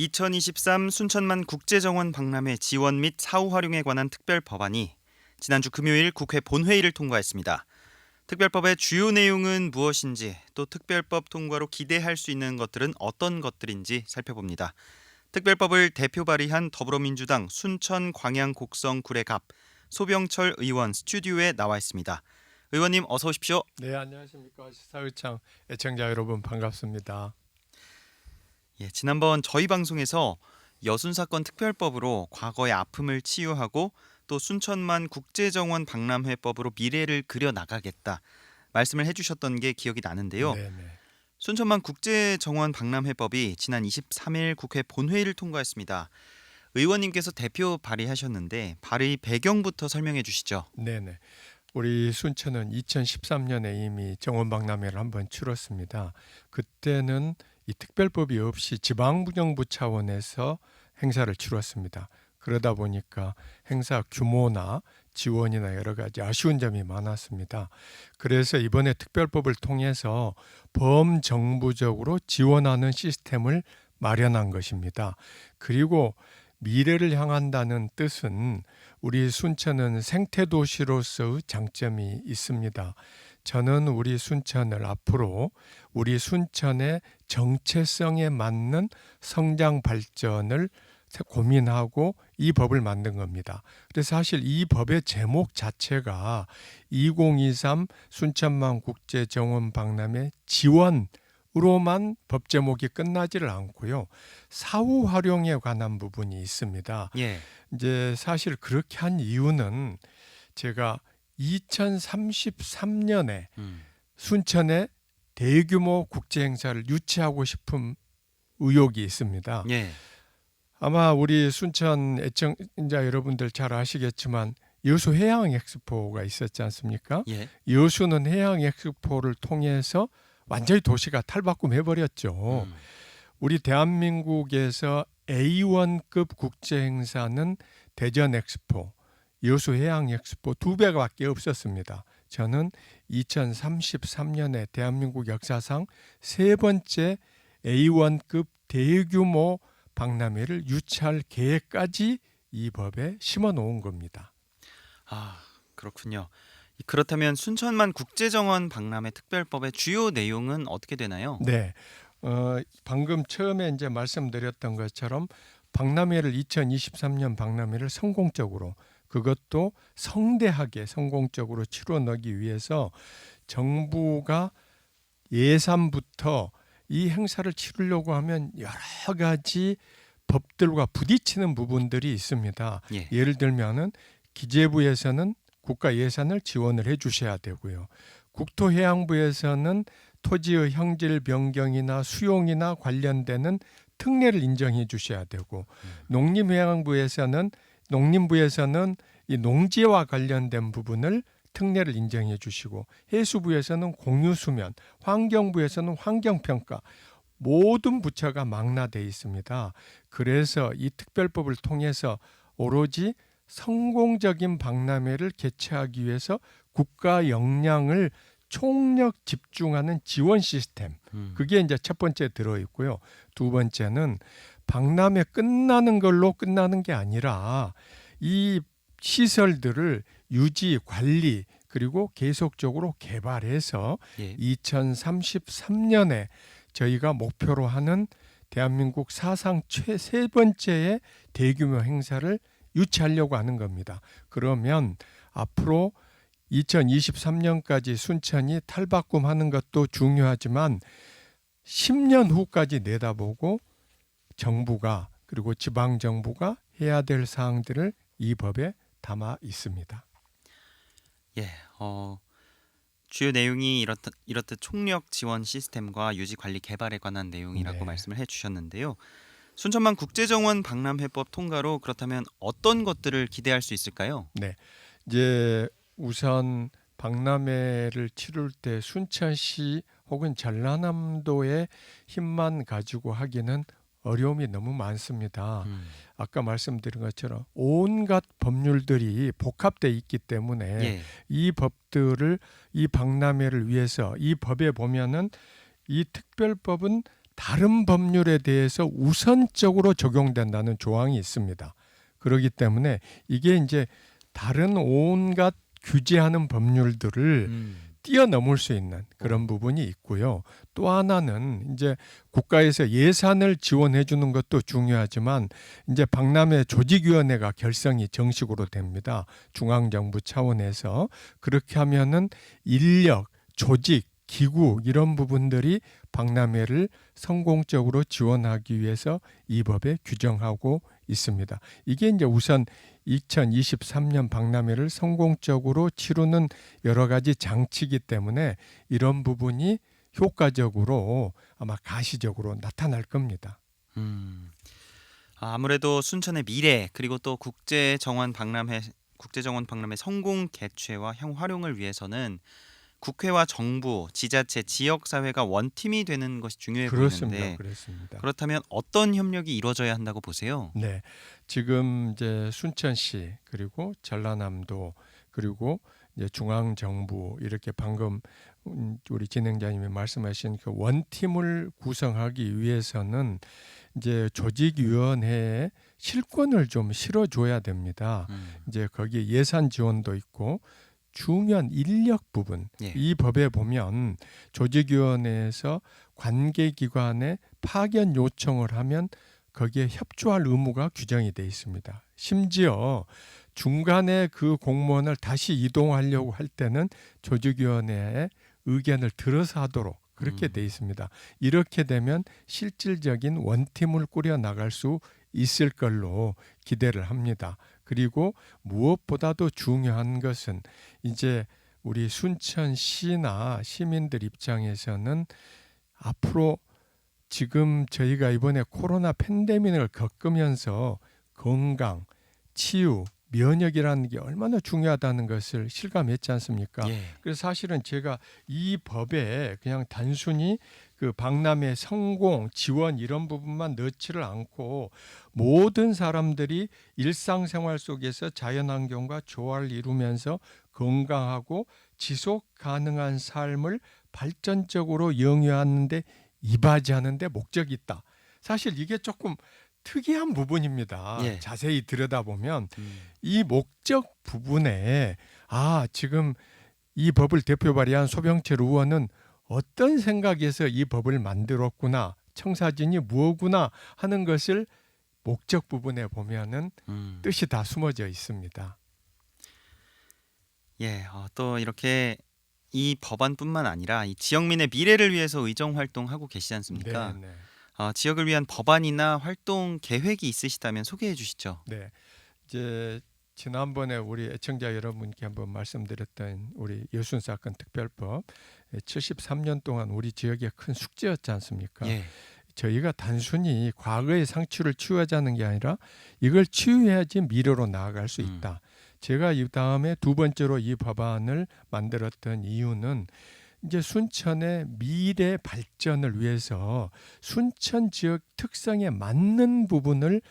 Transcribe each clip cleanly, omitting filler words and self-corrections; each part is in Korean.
2023 순천만 국제정원 박람회 지원 및 사후 활용에 관한 특별 법안이 지난주 금요일 국회 본회의를 통과했습니다. 특별법의 주요 내용은 무엇인지, 또 특별법 통과로 기대할 수 있는 것들은 어떤 것들인지 살펴봅니다. 특별법을 대표 발의한 더불어민주당 순천 광양 곡성 구례갑 소병철 의원 스튜디오에 나와 있습니다. 의원님 어서 오십시오. 네, 안녕하십니까. 시사의창 애청자 여러분 반갑습니다. 지난번 저희 방송에서 여순사건 특별법으로 과거의 아픔을 치유하고 또 순천만 국제정원 박람회법으로 미래를 그려나가겠다 말씀을 해주셨던 게 기억이 나는데요. 네네. 순천만 국제정원 박람회법이 지난 23일 국회 본회의를 통과했습니다. 의원님께서 대표 발의하셨는데 발의 배경부터 설명해 주시죠. 네네. 우리 순천은 2013년에 이미 정원박람회를 한번 치렀습니다. 그때는 이 특별법이 없이 지방정부 차원에서 행사를 치렀습니다. 그러다 보니까 행사 규모나 지원이나 여러 가지 아쉬운 점이 많았습니다. 그래서 이번에 특별법을 통해서 범정부적으로 지원하는 시스템을 마련한 것입니다. 그리고 미래를 향한다는 뜻은 우리 순천은 생태도시로서의 장점이 있습니다. 저는 우리 순천을 앞으로 우리 순천의 정체성에 맞는 성장 발전을 고민하고 이 법을 만든 겁니다. 그래서 사실 이 법의 제목 자체가 2023 순천만 국제정원 박람회 지원으로만 법 제목이 끝나지를 않고요. 사후 활용에 관한 부분이 있습니다. 이제 사실 그렇게 한 이유는 제가 2033년에 순천에 대규모 국제 행사를 유치하고 싶은 의욕이 있습니다. 아마 우리 순천 애청자 여러분들 잘 아시겠지만 여수 해양 엑스포가 있었지 않습니까? 여수는 해양 엑스포를 통해서 완전히 도시가 탈바꿈해 버렸죠. 우리 대한민국에서 A1급 국제 행사는 대전 엑스포, 여수 해양 엑스포 2배밖에 없었습니다. 저는 2033년에 대한민국 역사상 세 번째 A1급 대규모 박람회를 유치할 계획까지 이 법에 심어 놓은 겁니다. 그렇군요. 그렇다면 순천만 국제정원 박람회 특별법의 주요 내용은 어떻게 되나요? 네, 방금 처음에 이제 말씀드렸던 것처럼 박람회를 2023년 박람회를 성공적으로, 그것도 성대하게 성공적으로 치러내기 위해서 정부가 예산부터 이 행사를 치르려고 하면 여러 가지 법들과 부딪히는 부분들이 있습니다. 예를 들면은 기재부에서는 국가 예산을 지원을 해 주셔야 되고요. 국토해양부에서는 토지의 형질 변경이나 수용이나 관련되는 특례를 인정해 주셔야 되고, 농림부에서는 이 농지와 관련된 부분을 특례를 인정해 주시고, 해수부에서는 공유수면, 환경부에서는 환경평가, 모든 부처가 망라되어 있습니다. 그래서 이 특별법을 통해서 오로지 성공적인 박람회를 개최하기 위해서 국가 역량을 총력 집중하는 지원 시스템, 그게 이제 첫 번째 들어있고요. 두 번째는 박람회 끝나는 걸로 끝나는 게 아니라 이 시설들을 유지, 관리, 그리고 계속적으로 개발해서 2033년에 저희가 목표로 하는 대한민국 사상 세 번째의 대규모 행사를 유치하려고 하는 겁니다. 그러면 앞으로 2023년까지 순천이 탈바꿈하는 것도 중요하지만 10년 후까지 내다보고 정부가, 그리고 지방정부가 해야 될 사항들을 이 법에 담아 있습니다. 주요 내용이 이렇듯 총력 지원 시스템과 유지 관리 개발에 관한 내용이라고 말씀을 해주셨는데요. 순천만 국제정원 박람회법 통과로 그렇다면 어떤 것들을 기대할 수 있을까요? 네, 이제 우선 박람회를 치를 때 순천시 혹은 전라남도의 힘만 가지고 하기는 어려움이 너무 많습니다. 아까 말씀드린 것처럼 온갖 법률들이 복합되어 있기 때문에 이 법들을 이 박람회를 위해서, 이 법에 보면은 이 특별법은 다른 법률에 대해서 우선적으로 적용된다는 조항이 있습니다. 그렇기 때문에 이게 이제 다른 온갖 규제하는 법률들을 뛰어넘을 수 있는 그런 부분이 있고요. 또 하나는 이제 국가에서 예산을 지원해 주는 것도 중요하지만 이제 박람회 조직위원회가 결성이 정식으로 됩니다. 중앙정부 차원에서. 그렇게 하면은 인력, 조직, 기구 이런 부분들이 박람회를 성공적으로 지원하기 위해서 이 법에 규정하고 있습니다. 이게 이제 우선 2023년 박람회를 성공적으로 치르는 여러 가지 장치이기 때문에 이런 부분이 효과적으로 아마 가시적으로 나타날 겁니다. 아무래도 순천의 미래 그리고 또 국제정원 박람회 성공 개최와 향 활용을 위해서는 국회와 정부, 지자체, 지역사회가 원팀이 되는 것이 중요해 보이는데 그렇습니다. 그렇다면 어떤 협력이 이루어져야 한다고 보세요? 네, 지금 이제 순천시 그리고 전라남도 그리고 이제 중앙정부 이렇게 방금 우리 진행자님이 말씀하신 그 원팀을 구성하기 위해서는 이제 조직위원회에 실권을 좀 실어줘야 됩니다. 이제 거기에 예산 지원도 있고 중요한 인력 부분 예. 이 법에 보면 조직위원회에서 관계기관에 파견 요청을 하면 거기에 협조할 의무가 규정이 돼 있습니다. 심지어 중간에 그 공무원을 다시 이동하려고 할 때는 조직위원회의 의견을 들어서 하도록 그렇게 돼 있습니다. 이렇게 되면 실질적인 원팀을 꾸려 나갈 수 있을 걸로 기대를 합니다. 그리고 무엇보다도 중요한 것은 이제 우리 순천시나 시민들 입장에서는 앞으로 지금 저희가 이번에 코로나 팬데믹을 겪으면서 건강, 치유, 면역이라는 게 얼마나 중요하다는 것을 실감했지 않습니까? 예. 그래서 사실은 제가 이 법에 그냥 단순히 그 박람회 성공, 지원 이런 부분만 넣지를 않고 모든 사람들이 일상생활 속에서 자연환경과 조화를 이루면서 건강하고 지속 가능한 삶을 발전적으로 영위하는 데 이바지하는 데 목적이 있다. 사실 이게 조금 특이한 부분입니다. 예. 자세히 들여다보면 이 목적 부분에 지금 이 법을 대표 발의한 소병철 의원은 어떤 생각에서 이 법을 만들었구나, 청사진이 무엇구나 하는 것을 목적 부분에 보면은 뜻이 다 숨어져 있습니다. 예, 또 이렇게 이 법안뿐만 아니라 이 지역민의 미래를 위해서 의정 활동하고 계시지 않습니까? 네. 지역을 위한 법안이나 활동 계획이 있으시다면 소개해 주시죠. 네. 이제 지난번에 우리 애청자 여러분께 한번 말씀드렸던 우리 여순사건 특별법 73년 동안 우리 지역의 큰 숙제였지 않습니까? 예. 저희가 단순히 과거의 상처를 치유하자는 게 아니라 이걸 치유해야지 미래로 나아갈 수 있다. 제가 이 다음에 두 번째로 이 법안을 만들었던 이유는 이제 순천의 미래 발전을 위해서 순천 지역 특성에 맞는 부분을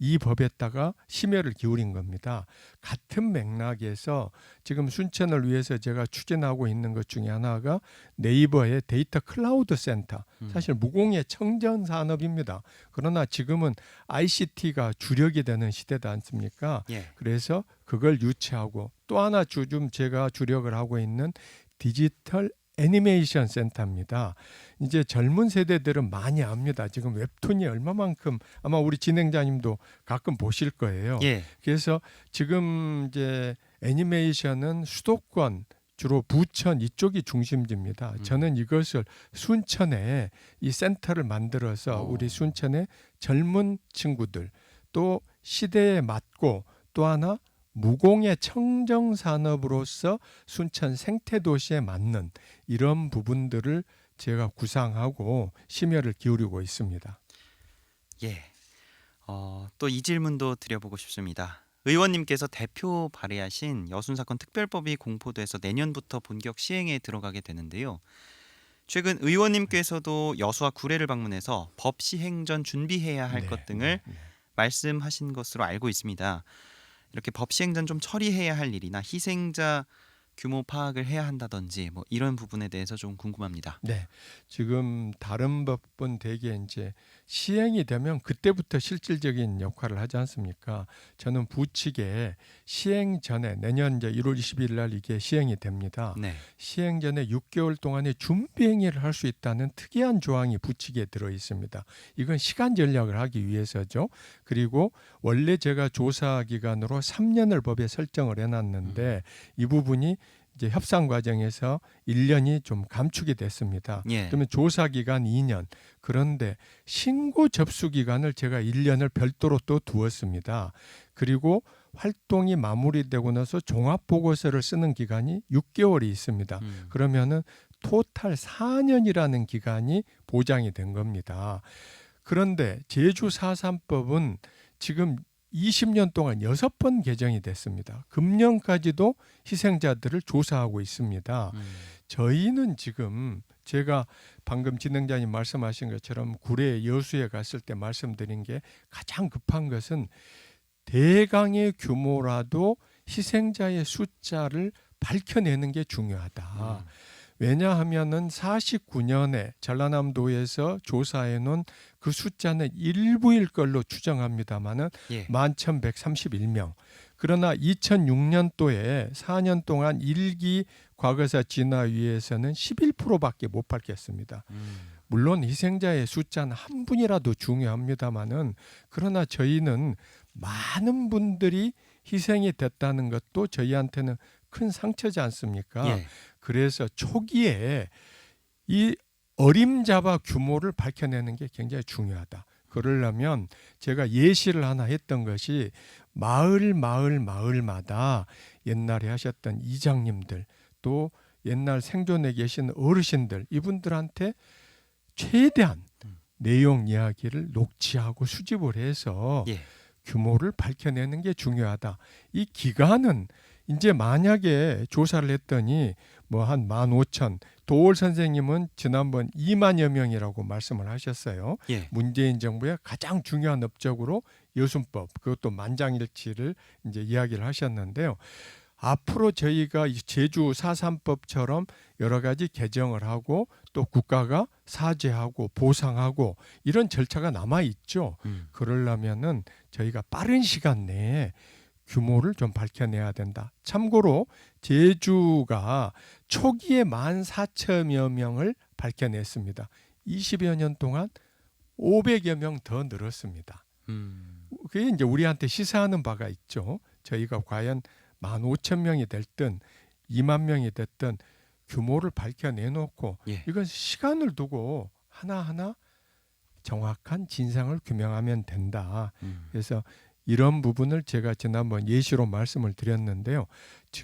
이 법에다가 심혈을 기울인 겁니다. 같은 맥락에서 지금 순천을 위해서 제가 추진하고 있는 것 중에 하나가 네이버의 데이터 클라우드 센터. 사실 무공의 청전 산업입니다. 그러나 지금은 ICT가 주력이 되는 시대다 않습니까? 예. 그래서 그걸 유치하고 또 하나 요즘 제가 주력을 하고 있는 디지털 애니메이션 센터입니다. 이제 젊은 세대들은 많이 압니다. 지금 웹툰이 얼마만큼 아마 우리 진행자님도 가끔 보실 거예요. 예. 그래서 지금 이제 애니메이션은 수도권 주로 부천 이쪽이 중심지입니다. 저는 이것을 순천에 이 센터를 만들어서 우리 순천의 젊은 친구들 또 시대에 맞고 또 하나 무공의 청정 산업으로서 순천 생태도시에 맞는 이런 부분들을 제가 구상하고 심혈을 기울이고 있습니다. 예. 또 이 질문도 드려보고 싶습니다. 의원님께서 대표 발의하신 여순사건 특별법이 공포돼서 내년부터 본격 시행에 들어가게 되는데요. 최근 의원님께서도 여수와 구례를 방문해서 법 시행 전 준비해야 할 것 등을 말씀하신 것으로 알고 있습니다. 이렇게 법 시행 전 좀 처리해야 할 일이나 희생자 규모 파악을 해야 한다든지 뭐 이런 부분에 대해서 좀 궁금합니다. 네, 지금 다른 법은 대개 이제 시행이 되면 그때부터 실질적인 역할을 하지 않습니까? 저는 부칙에 시행 전에 내년 이제 1월 20일 날 이게 시행이 됩니다. 네. 시행 전에 6개월 동안의 준비 행위를 할 수 있다는 특이한 조항이 부칙에 들어 있습니다. 이건 시간 전략을 하기 위해서죠. 그리고 원래 제가 조사 기간으로 3년을 법에 설정을 해놨는데 이 부분이 이제 협상 과정에서 1년이 좀 감축이 됐습니다. 예. 그러면 조사 기간 2년. 그런데 신고 접수 기간을 제가 1년을 별도로 또 두었습니다. 그리고 활동이 마무리되고 나서 종합 보고서를 쓰는 기간이 6개월이 있습니다. 그러면은 토탈 4년이라는 기간이 보장이 된 겁니다. 그런데 제주 4.3법은 지금 20년 동안 6번 개정이 됐습니다. 금년까지도 희생자들을 조사하고 있습니다. 저희는 지금 제가 방금 진행자님 말씀하신 것처럼 구례 여수에 갔을 때 말씀드린 게 가장 급한 것은 대강의 규모라도 희생자의 숫자를 밝혀내는 게 중요하다. 왜냐하면은 49년에 전라남도에서 조사해 놓은 그 숫자는 일부일 걸로 추정합니다마는 예. 11,131명. 그러나 2006년도에 4년 동안 일기 과거사 진화위에서는 11%밖에 못 밝혔습니다. 물론 희생자의 숫자는 한 분이라도 중요합니다마는 그러나 저희는 많은 분들이 희생이 됐다는 것도 저희한테는 큰 상처지 않습니까? 예. 그래서 초기에 이 어림잡아 규모를 밝혀내는 게 굉장히 중요하다. 그러려면 제가 예시를 하나 했던 것이 마을마다 옛날에 하셨던 이장님들 또 옛날 생존에 계신 어르신들 이분들한테 최대한 내용 이야기를 녹취하고 수집을 해서 예. 규모를 밝혀내는 게 중요하다. 이 기간은 이제 만약에 조사를 했더니 뭐 한 15,000 도올 선생님은 지난번 2만여 명이라고 말씀을 하셨어요. 예. 문재인 정부의 가장 중요한 업적으로 여순법 그것도 만장일치를 이제 이야기를 하셨는데요. 앞으로 저희가 이 제주 4.3법처럼 여러 가지 개정을 하고 또 국가가 사죄하고 보상하고 이런 절차가 남아 있죠. 그러려면은 저희가 빠른 시간 내에 규모를 좀 밝혀내야 된다. 참고로 제주가 초기에 14,000여 명을 밝혀냈습니다. 20여 년 동안 500여 명 더 늘었습니다. 그게 이제 우리한테 시사하는 바가 있죠. 저희가 과연 15,000명이 됐든 2만 명이 됐든 규모를 밝혀내놓고 예. 이건 시간을 두고 하나하나 정확한 진상을 규명하면 된다. 그래서 이런 부분을 제가 지난번 예시로 말씀을 드렸는데요.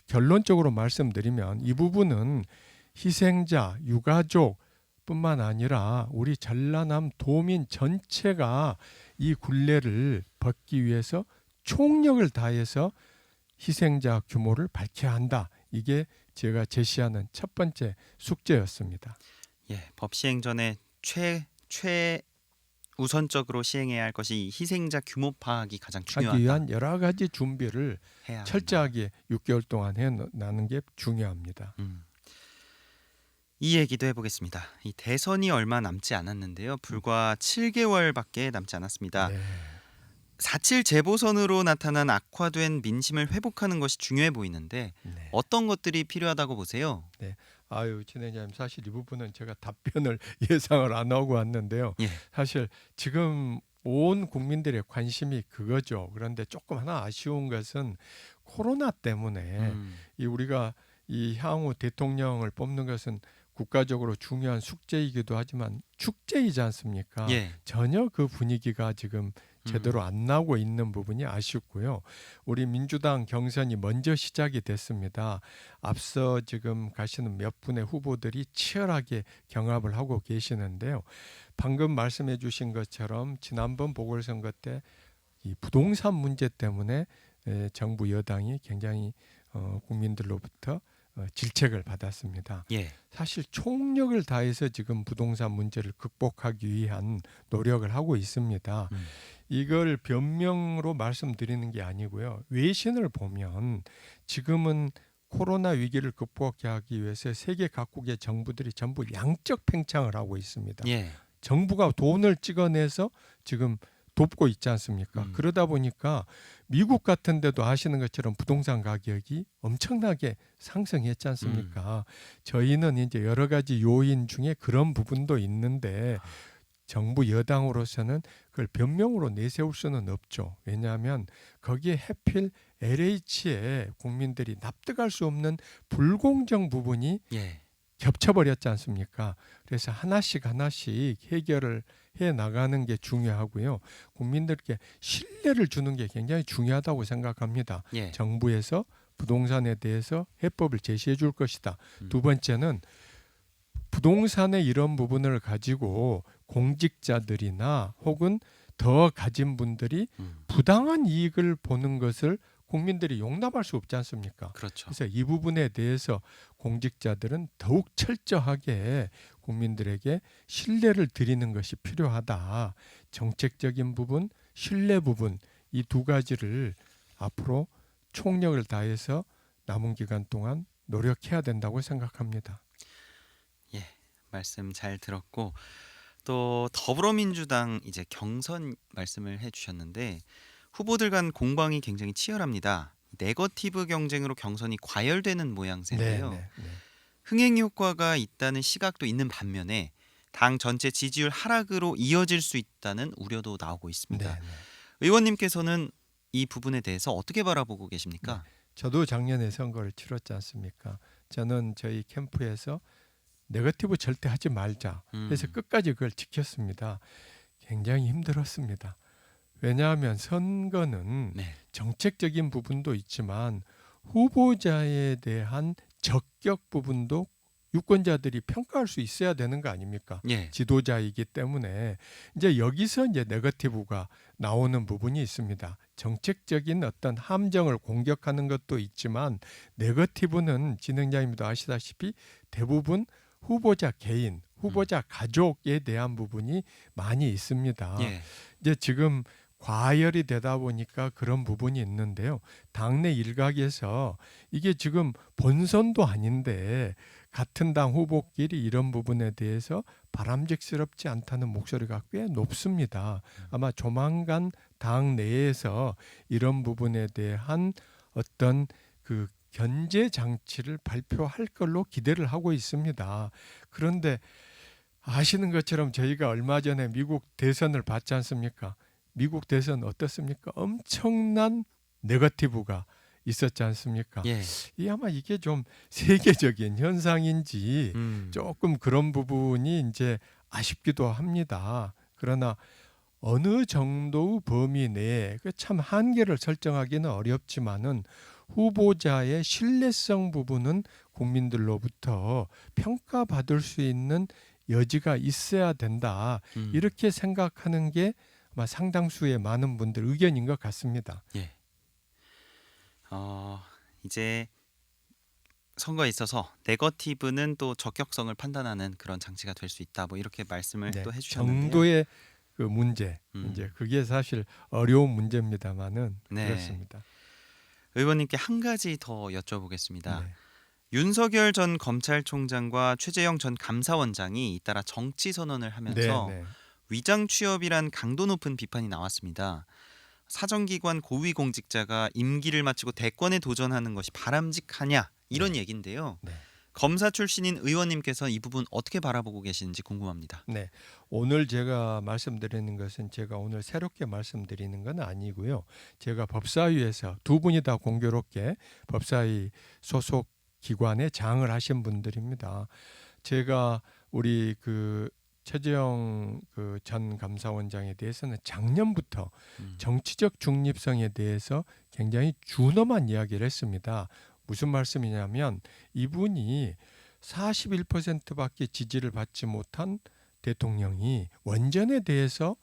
결론적으로 말씀드리면 이 부분은 희생자, 유가족 뿐만 아니라 우리 전라남 도민 전체가 이 굴레를 벗기 위해서 총력을 다해서 희생자 규모를 밝혀야 한다. 이게 제가 제시하는 첫 번째 숙제였습니다. 예. 법 시행 전에 우선적으로 시행해야 할 것이 이 희생자 규모 파악이 가장 하기 중요하다. 위한 여러 가지 준비를 해야 철저하게 6개월 동안 해나는 게 중요합니다. 이 얘기도 해보겠습니다. 이 대선이 얼마 남지 않았는데요. 불과 7개월밖에 남지 않았습니다. 네. 4.7 재보선으로 나타난 악화된 민심을 회복하는 것이 중요해 보이는데 네. 어떤 것들이 필요하다고 보세요? 아유, 진행자님 사실 이 부분은 제가 답변을 예상을 안 하고 왔는데요. 예. 사실 지금 온 국민들의 관심이 그거죠. 그런데 조금 하나 아쉬운 것은 코로나 때문에 이 우리가 이 향후 대통령을 뽑는 것은 국가적으로 중요한 숙제이기도 하지만 축제이지 않습니까? 예. 전혀 그 분위기가 지금 제대로 안 나오고 있는 부분이 아쉽고요. 우리 민주당 경선이 먼저 시작이 됐습니다. 앞서 지금 가시는 몇 분의 후보들이 치열하게 경합을 하고 계시는데요. 방금 말씀해 주신 것처럼 지난번 보궐선거 때 이 부동산 문제 때문에 정부 여당이 굉장히 국민들로부터 질책을 받았습니다. 예. 사실 총력을 다해서 지금 부동산 문제를 극복하기 위한 노력을 하고 있습니다. 이걸 변명으로 말씀드리는 게 아니고요. 외신을 보면 지금은 코로나 위기를 극복하기 위해서 세계 각국의 정부들이 전부 양적 팽창을 하고 있습니다. 예. 정부가 돈을 찍어내서 지금 돕고 있지 않습니까? 그러다 보니까 미국 같은 데도 아시는 것처럼 부동산 가격이 엄청나게 상승했지 않습니까? 저희는 이제 여러 가지 요인 중에 그런 부분도 있는데 정부 여당으로서는 그걸 변명으로 내세울 수는 없죠. 왜냐하면 거기에 해필 LH에 국민들이 납득할 수 없는 불공정 부분이 예. 겹쳐버렸지 않습니까? 그래서 하나씩 해결을 해 나가는 게 중요하고요. 국민들께 신뢰를 주는 게 굉장히 중요하다고 생각합니다. 예. 정부에서 부동산에 대해서 해법을 제시해 줄 것이다. 두 번째는 부동산의 이런 부분을 가지고 공직자들이나 혹은 더 가진 분들이 부당한 이익을 보는 것을 국민들이 용납할 수 없지 않습니까? 그렇죠. 그래서 이 부분에 대해서 공직자들은 더욱 철저하게 국민들에게 신뢰를 드리는 것이 필요하다. 정책적인 부분, 신뢰 부분 이 두 가지를 앞으로 총력을 다해서 남은 기간 동안 노력해야 된다고 생각합니다. 예. 말씀 잘 들었고 또 더불어민주당 이제 경선 말씀을 해 주셨는데 후보들 간 공방이 굉장히 치열합니다. 네거티브 경쟁으로 경선이 과열되는 모양새인데요. 네. 흥행 효과가 있다는 시각도 있는 반면에 당 전체 지지율 하락으로 이어질 수 있다는 우려도 나오고 있습니다. 네. 의원님께서는 이 부분에 대해서 어떻게 바라보고 계십니까? 저도 작년에 선거를 치렀지 않습니까? 저는 저희 캠프에서 네거티브 절대 하지 말자. 그래서 끝까지 그걸 지켰습니다. 굉장히 힘들었습니다. 왜냐하면 선거는 네. 정책적인 부분도 있지만 후보자에 대한 적격 부분도 유권자들이 평가할 수 있어야 되는 거 아닙니까? 예. 지도자이기 때문에 이제 여기서 이제 네거티브가 나오는 부분이 있습니다. 정책적인 어떤 함정을 공격하는 것도 있지만 네거티브는 진행자님도 아시다시피 대부분 후보자 개인, 후보자 가족에 대한 부분이 많이 있습니다. 예. 이제 지금 과열이 되다 보니까 그런 부분이 있는데요. 당내 일각에서 이게 지금 본선도 아닌데 같은 당 후보끼리 이런 부분에 대해서 바람직스럽지 않다는 목소리가 꽤 높습니다. 아마 조만간 당 내에서 이런 부분에 대한 어떤 그 견제 장치를 발표할 걸로 기대를 하고 있습니다. 그런데 아시는 것처럼 저희가 얼마 전에 미국 대선을 봤지 않습니까? 미국 대선 어떻습니까? 엄청난 네거티브가 있었지 않습니까? 예. 아마 이게 좀 세계적인 현상인지 조금 그런 부분이 이제 아쉽기도 합니다. 그러나 어느 정도의 범위 내에 참 한계를 설정하기는 어렵지만은 후보자의 신뢰성 부분은 국민들로부터 평가받을 수 있는 여지가 있어야 된다. 이렇게 생각하는 게 아마 상당수의 많은 분들 의견인 것 같습니다. 예. 이제 선거에 있어서 네거티브는 또 적격성을 판단하는 그런 장치가 될 수 있다. 뭐 이렇게 말씀을 또 해주셨는데요. 정도의 그 문제, 이제 그게 사실 어려운 문제입니다만은 네. 그렇습니다. 의원님께 한 가지 더 여쭤보겠습니다. 네. 윤석열 전 검찰총장과 최재형 전 감사원장이 잇따라 정치 선언을 하면서 위장 취업이란 강도 높은 비판이 나왔습니다. 사정기관 고위공직자가 임기를 마치고 대권에 도전하는 것이 바람직하냐 이런 얘기인데요. 검사 출신인 의원님께서 이 부분 어떻게 바라보고 계시는지 궁금합니다. 네, 오늘 제가 말씀드리는 것은 제가 오늘 새롭게 말씀드리는 건 아니고요. 제가 법사위에서 두 분이 다 공교롭게 법사위 소속 기관에 장을 하신 분들입니다. 제가 우리 그 최재형 그 전 감사원장에 대해서는 작년부터 정치적 중립성에 대해서 굉장히 준엄한 이야기를 했습니다. 무슨 말씀이냐면 이분이 41%밖에 지지를 받지 못한 대통령이 원전에 대해서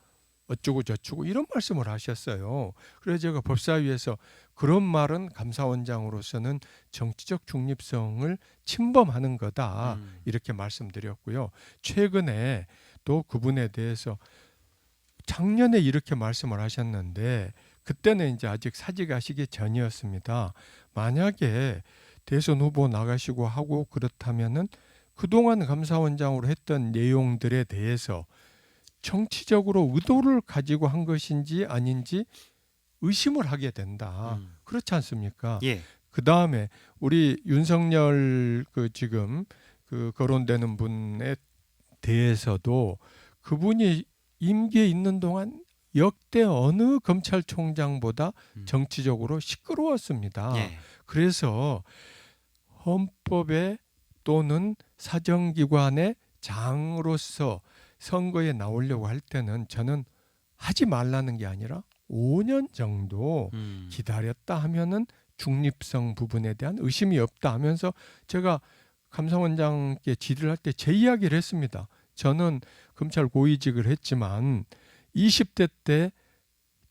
어쩌고 저쩌고 이런 말씀을 하셨어요. 그래서 제가 법사위에서 그런 말은 감사원장으로서는 정치적 중립성을 침범하는 거다 이렇게 말씀드렸고요. 최근에 또 그분에 대해서 작년에 이렇게 말씀을 하셨는데 그때는 이제 아직 사직하시기 전이었습니다. 만약에 대선 후보 나가시고 하고 그렇다면은 그동안 감사원장으로 했던 내용들에 대해서 정치적으로 의도를 가지고 한 것인지 아닌지 의심을 하게 된다. 그렇지 않습니까? 예. 그 다음에 우리 윤석열 지금 거론되는 분에 대해서도 그분이 임기에 있는 동안 역대 어느 검찰총장보다 정치적으로 시끄러웠습니다. 예. 그래서 헌법에 또는 사정기관의 장으로서 선거에 나오려고 할 때는 저는 하지 말라는 게 아니라 5년 정도 기다렸다 하면은 중립성 부분에 대한 의심이 없다 하면서 제가 감사원장께 질의를 할 때 제 이야기를 했습니다. 저는 검찰 고위직을 했지만 20대 때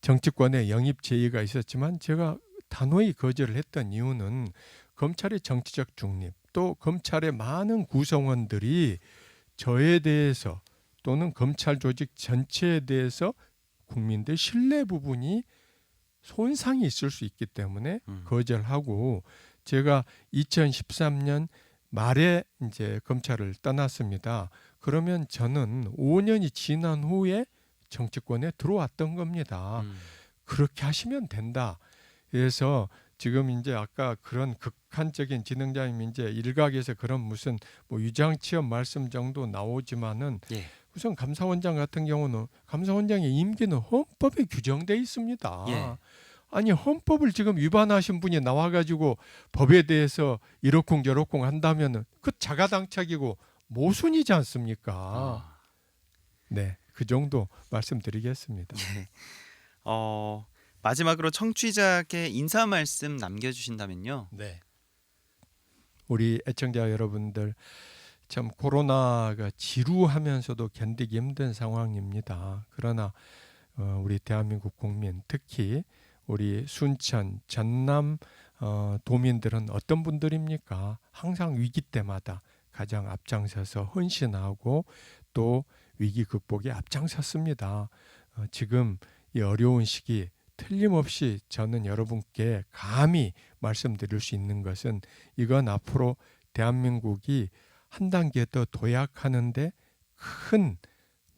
정치권에 영입 제의가 있었지만 제가 단호히 거절을 했던 이유는 검찰의 정치적 중립 또 검찰의 많은 구성원들이 저에 대해서 또는 검찰 조직 전체에 대해서 국민들 신뢰 부분이 손상이 있을 수 있기 때문에 거절하고 제가 2013년 말에 이제 검찰을 떠났습니다. 그러면 저는 5년이 지난 후에 정치권에 들어왔던 겁니다. 그렇게 하시면 된다. 그래서 지금 이제 아까 그런 극한적인 진행자님 이제 일각에서 그런 무슨 뭐 유장치업 말씀 정도 나오지만은 예. 우선 감사원장 같은 경우는 감사원장의 임기는 헌법에 규정돼 있습니다. 예. 아니 헌법을 지금 위반하신 분이 나와가지고 법에 대해서 이러쿵저러쿵 한다면은 그 자가당착이고 모순이지 않습니까? 네, 그 정도 말씀드리겠습니다. 예. 마지막으로 청취자께 인사 말씀 남겨주신다면요. 네. 우리 애청자 여러분들 참 코로나가 지루하면서도 견디기 힘든 상황입니다. 그러나 우리 대한민국 국민 특히 우리 순천, 전남 도민들은 어떤 분들입니까? 항상 위기 때마다 가장 앞장서서 헌신하고 또 위기 극복에 앞장섰습니다. 지금 이 어려운 시기 틀림없이 저는 여러분께 감히 말씀드릴 수 있는 것은 이건 앞으로 대한민국이 한 단계 더 도약하는데 큰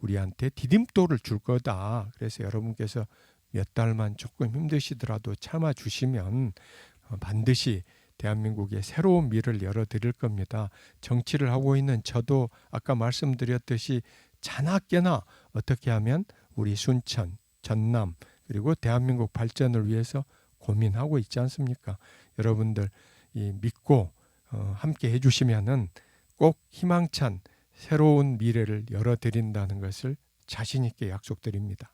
우리한테 디딤돌을 줄 거다. 그래서 여러분께서 몇 달만 조금 힘드시더라도 참아주시면 반드시 대한민국의 새로운 미래를 열어드릴 겁니다. 정치를 하고 있는 저도 아까 말씀드렸듯이 자나깨나 어떻게 하면 우리 순천, 전남 그리고 대한민국 발전을 위해서 고민하고 있지 않습니까? 여러분들 믿고 함께 해주시면은 꼭 희망찬 새로운 미래를 열어드린다는 것을 자신 있게 약속드립니다.